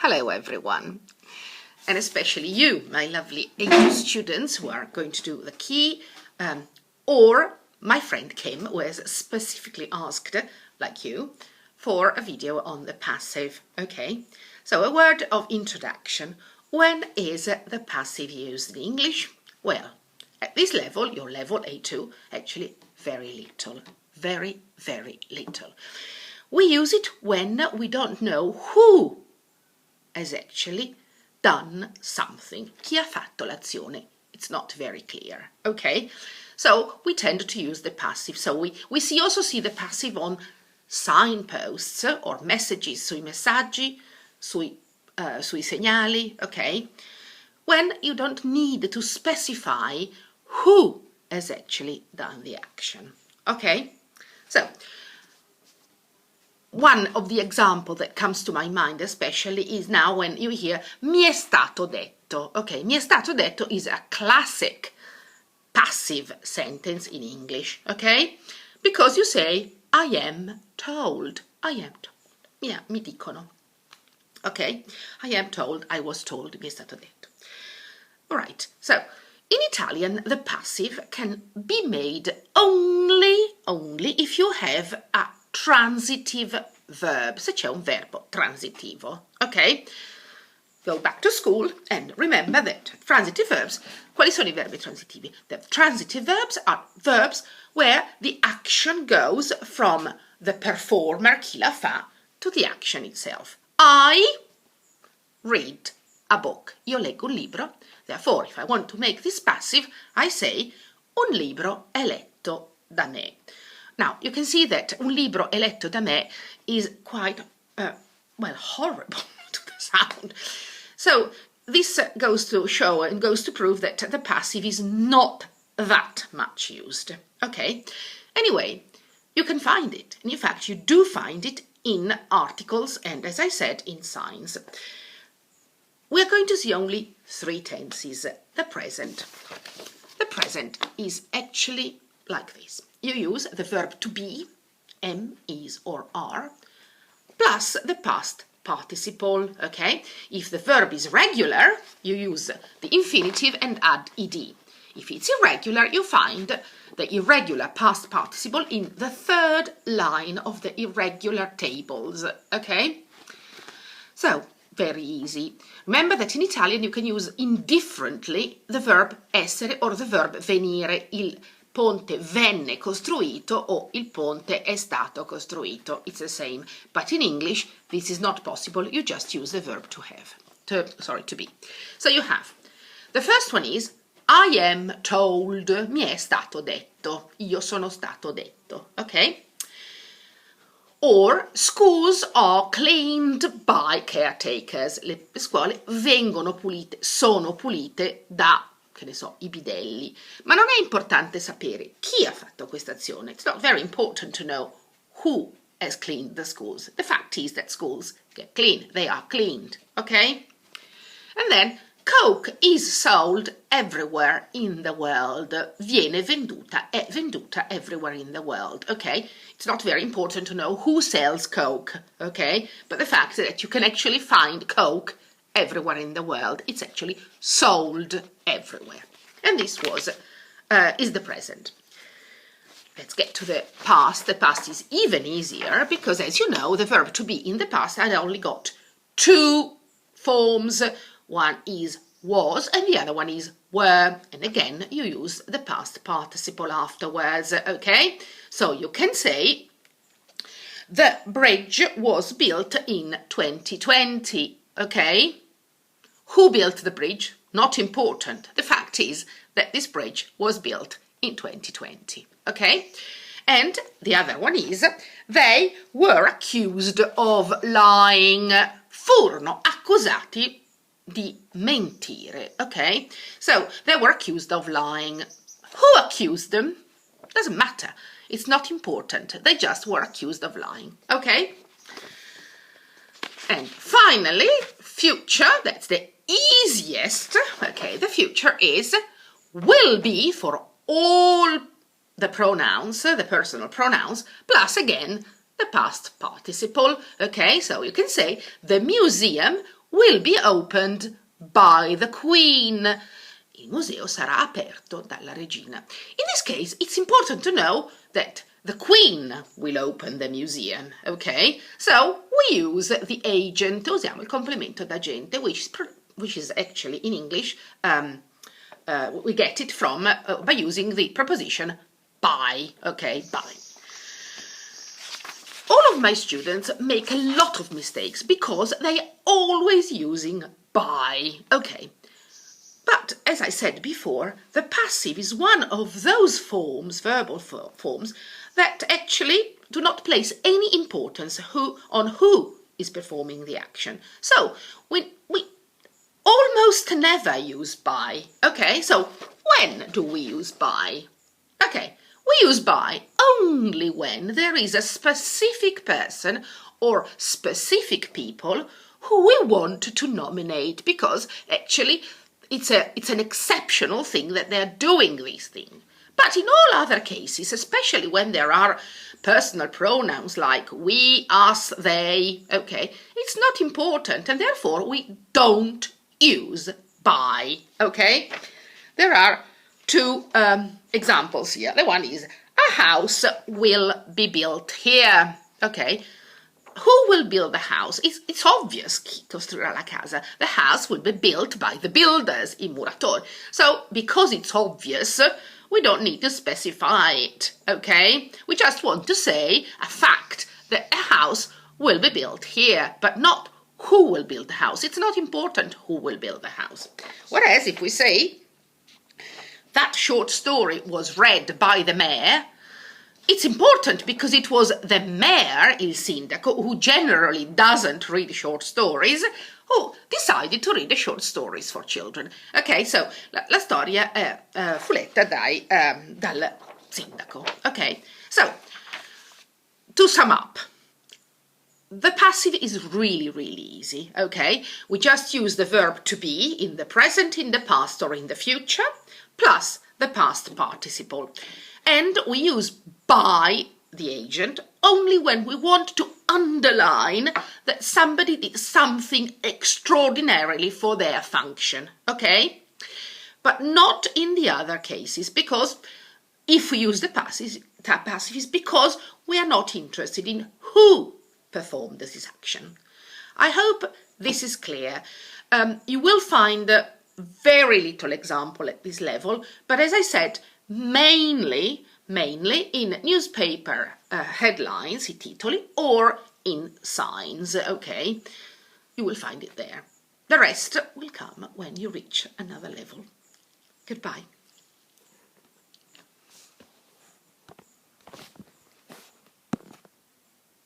Hello everyone, and especially you, my lovely A2 students who are going to do the key, or my friend Kim, who has specifically asked, like you, for a video on the passive. Okay, so a word of introduction. When is the passive used in English? Well, at this level, your level A2, actually very little, very, very little. We use it when we don't know who has actually done something. Chi ha fatto l'azione? It's not very clear, okay? So we tend to use the passive. So we also see the passive on signposts or messages, sui messaggi, sui segnali, okay? When you don't need to specify who has actually done the action, okay? So one of the examples that comes to my mind especially is now when you hear mi è stato detto. Okay, mi è stato detto is a classic passive sentence in English, okay? Because you say I am told. I am told. Yeah, mi dicono. Okay, I am told, I was told, mi è stato detto. All right, so in Italian the passive can be made only if you have a transitive verb, se c'è un verbo transitivo, ok? Go back to school and remember that transitive verbs, quali sono I verbi transitivi? The transitive verbs are verbs where the action goes from the performer, chi la fa, to the action itself. I read a book. Io leggo un libro. Therefore, if I want to make this passive, I say un libro è letto da me. Now, you can see that un libro è letto da me is quite, well, horrible to the sound. So this goes to show and goes to prove that the passive is not that much used, okay? Anyway, you can find it, and in fact, you do find it in articles and, as I said, in signs. We're going to see only three tenses. The present. The present is actually like this. You use the verb to be, am, is, or are, plus the past participle, okay? If the verb is regular, you use the infinitive and add ed. If it's irregular, you find the irregular past participle in the third line of the irregular tables, okay? So, very easy. Remember that in Italian you can use indifferently the verb essere or the verb venire. Il ponte venne costruito o il ponte è stato costruito. It's the same. But in English, this is not possible. You just use the verb to have. To be. So you have. The first one is I am told. Mi è stato detto. Io sono stato detto. Okay? Or schools are cleaned by caretakers. Le scuole vengono pulite, sono pulite da, che ne so, i bidelli. Ma non è importante sapere chi ha fatto questa azione. It's not very important to know who has cleaned the schools. The fact is that schools get clean. They are cleaned, okay? And then Coke is sold everywhere in the world. Viene venduta, è venduta everywhere in the world, okay? It's not very important to know who sells Coke, okay? But the fact that you can actually find Coke everywhere in the world, it's actually sold everywhere. And this is the present. Let's get to the past. The past is even easier because, as you know, the verb to be in the past had only got two forms. One is was and the other one is were. And again, you use the past participle afterwards, okay? So you can say the bridge was built in 2020, okay? Who built the bridge? Not important. The fact is that this bridge was built in 2020, okay? And the other one is they were accused of lying. Furono accusati di mentire, okay? So they were accused of lying. Who accused them? Doesn't matter. It's not important. They just were accused of lying, okay? And finally, future, that's the easiest, okay? The future is will be for all the pronouns, the personal pronouns, plus again the past participle, okay? So you can say the museum will be opened by the Queen. Il museo sarà aperto dalla regina. In this case, it's important to know that the Queen will open the museum, okay? So we use the agent, usiamo il complemento d'agente, which is actually in English, we get it from by using the preposition by, okay, by. All of my students make a lot of mistakes because they are always using by, okay? But, as I said before, the passive is one of those forms, verbal forms, that actually do not place any importance on who is performing the action. So, we almost never use by, okay? So, when do we use by? Okay, we use by only when there is a specific person or specific people who we want to nominate, because actually it's an exceptional thing that they're doing this thing. But in all other cases, especially when there are personal pronouns like we, us, they, okay, it's not important, and therefore we don't use by, okay? There are two examples here. The one is, a house will be built here, okay? Who will build the house? It's obvious, chi costruirà la casa. The house will be built by the builders, i muratori. So, because it's obvious, we don't need to specify it, okay? We just want to say a fact that a house will be built here, but not who will build the house. It's not important who will build the house. Whereas if we say that short story was read by the mayor, it's important because it was the mayor, il sindaco, who generally doesn't read short stories, who decided to read the short stories for children. Ok, so la storia fu letta dal sindaco. Ok, so to sum up, the passive is really, really easy, okay? We just use the verb to be in the present, in the past, or in the future, plus the past participle. And we use by the agent only when we want to underline that somebody did something extraordinarily for their function, okay? But not in the other cases, because if we use the passive is because we are not interested in who performed this action. I hope this is clear. You will find very little example at this level, but as I said, mainly in newspaper headlines, I titoli, or in signs, okay? You will find it there. The rest will come when you reach another level. Goodbye.